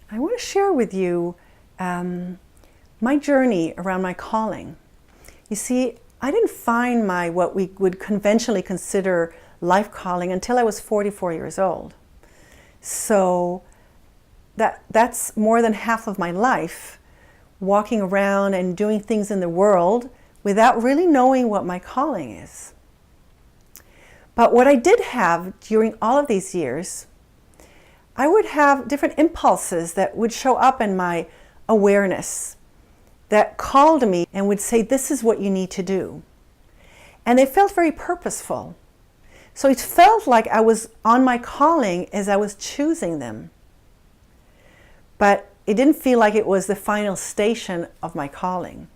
I want to share with you my journey around my calling. You see, I didn't find my what we would conventionally consider life calling until I was 44 years old. So that's more than half of my life, walking around and doing things in the world without really knowing what my calling is. But what I did have during all of these years, I would have different impulses that would show up in my awareness that called me and would say, this is what you need to do. And they felt very purposeful. So it felt like I was on my calling as I was choosing them. But it didn't feel like it was the final station of my calling.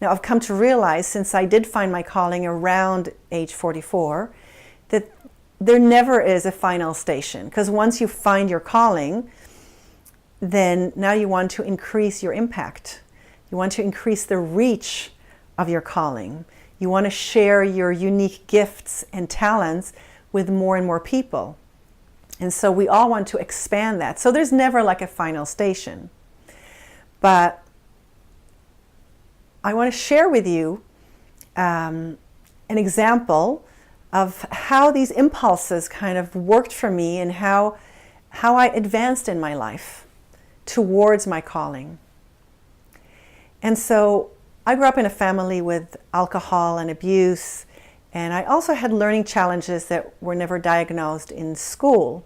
Now I've come to realize, since I did find my calling around age 44, that there never is a final station. Because once you find your calling, then now you want to increase your impact. You want to increase the reach of your calling. You want to share your unique gifts and talents with more and more people. And so we all want to expand that. So there's never like a final station. But I want to share with you an example of how these impulses kind of worked for me and how I advanced in my life towards my calling. And so I grew up in a family with alcohol and abuse, and I also had learning challenges that were never diagnosed in school.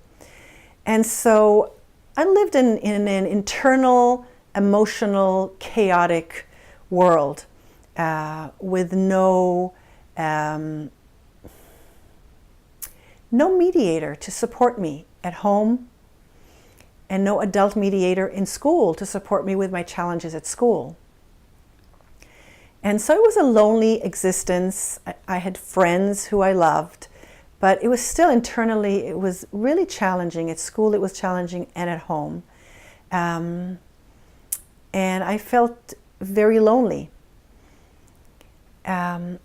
And so I lived in an internal, emotional, chaotic world with no mediator to support me at home, and no adult mediator in school to support me with my challenges at school. And so it was a lonely existence. I had friends who I loved, but it was still internally, it was really challenging. At school it was challenging, and at home. And I felt very lonely. Now,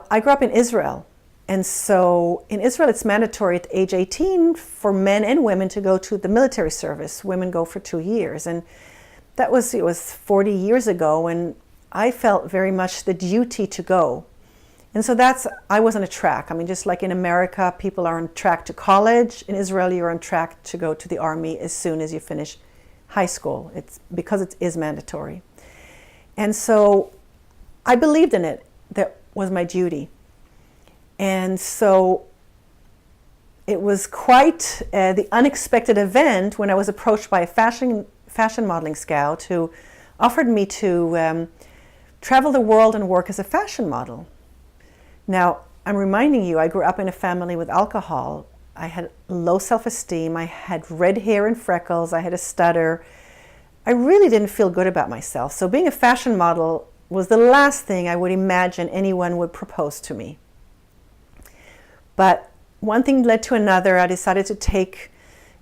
I grew up in Israel. And so in Israel, it's mandatory at age 18 for men and women to go to the military service. Women go for 2 years. And it was 40 years ago, and I felt very much the duty to go. And so I was on a track. I mean, just like in America, people are on track to college. In Israel, you're on track to go to the army as soon as you finish high school. It's because it is mandatory. And so I believed in it. That was my duty. And so it was quite the unexpected event when I was approached by a fashion modeling scout who offered me to travel the world and work as a fashion model. Now, I'm reminding you, I grew up in a family with alcohol. I had low self-esteem. I had red hair and freckles. I had a stutter. I really didn't feel good about myself. So being a fashion model was the last thing I would imagine anyone would propose to me. But one thing led to another. I decided to take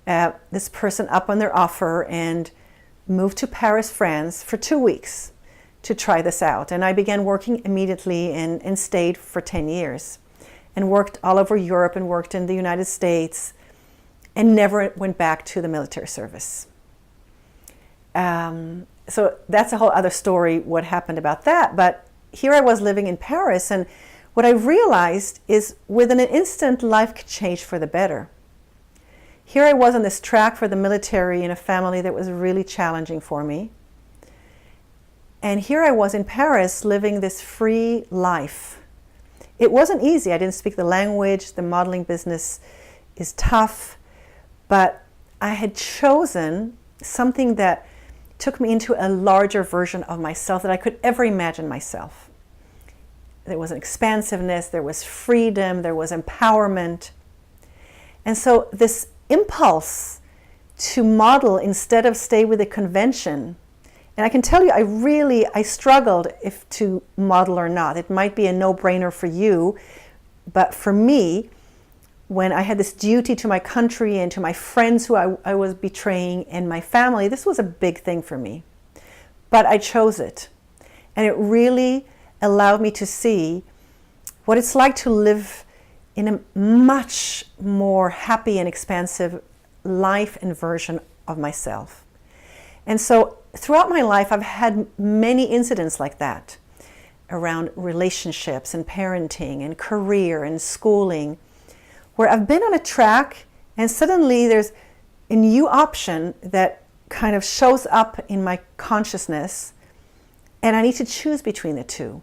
this person up on their offer and move to Paris, France for 2 weeks to try this out. And I began working immediately and stayed for 10 years and worked all over Europe and worked in the United States and never went back to the military service. So that's a whole other story, what happened about that. But here I was living in Paris, and what I realized is within an instant, life could change for the better. Here I was on this track for the military in a family that was really challenging for me. And here I was in Paris living this free life. It wasn't easy. I didn't speak the language. The modeling business is tough. But I had chosen something that took me into a larger version of myself that I could ever imagine myself. There was an expansiveness, there was freedom, there was empowerment. And so this impulse to model instead of stay with a convention, and I can tell you, I struggled if to model or not. It might be a no-brainer for you, but for me, when I had this duty to my country and to my friends who I was betraying and my family, this was a big thing for me. But I chose it. And it really allowed me to see what it's like to live in a much more happy and expansive life and version of myself. And so throughout my life, I've had many incidents like that around relationships and parenting and career and schooling, where I've been on a track and suddenly there's a new option that kind of shows up in my consciousness, and I need to choose between the two.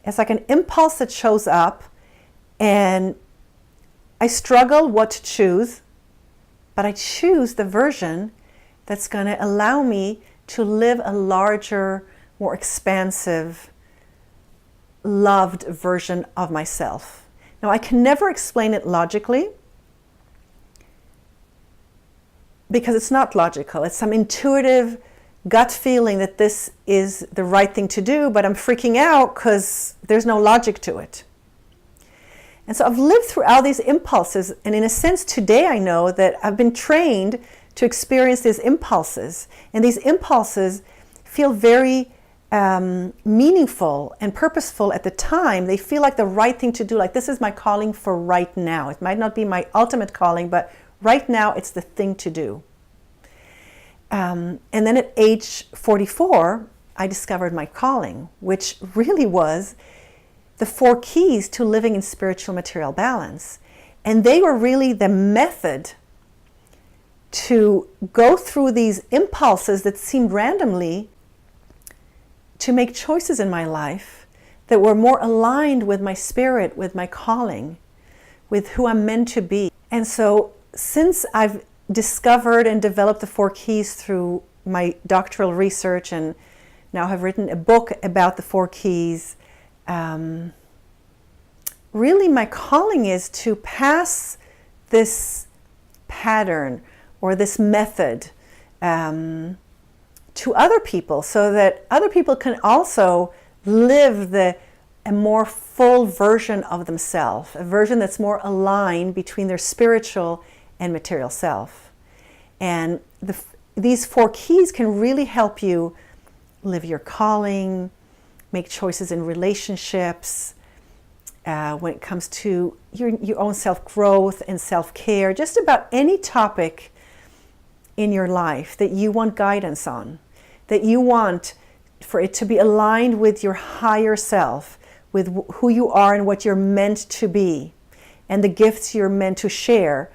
It's like an impulse that shows up, and I struggle what to choose, but I choose the version that's going to allow me to live a larger, more expansive, loved version of myself. Now, I can never explain it logically because it's not logical. It's some intuitive gut feeling that this is the right thing to do, but I'm freaking out because there's no logic to it. And so I've lived through all these impulses, and in a sense today I know that I've been trained to experience these impulses, and these impulses feel very meaningful and purposeful at the time. They feel like the right thing to do, like this is my calling for right now. It might not be my ultimate calling, but right now it's the thing to do. And then at age 44, I discovered my calling, which really was the 4 keys to living in spiritual material balance. And they were really the method to go through these impulses that seemed randomly to make choices in my life that were more aligned with my spirit, with my calling, with who I'm meant to be. And so since I've discovered and developed the 4 keys through my doctoral research, and now have written a book about the 4 keys, really my calling is to pass this pattern or this method to other people, so that other people can also live a more full version of themselves, a version that's more aligned between their spiritual and material self. And these 4 keys can really help you live your calling, make choices in relationships, when it comes to your own self-growth and self-care, just about any topic in your life that you want guidance on, that you want for it to be aligned with your higher self, with who you are and what you're meant to be, and the gifts you're meant to share,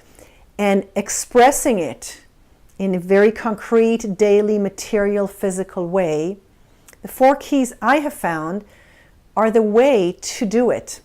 and expressing it in a very concrete, daily, material, physical way. The 4 keys I have found are the way to do it.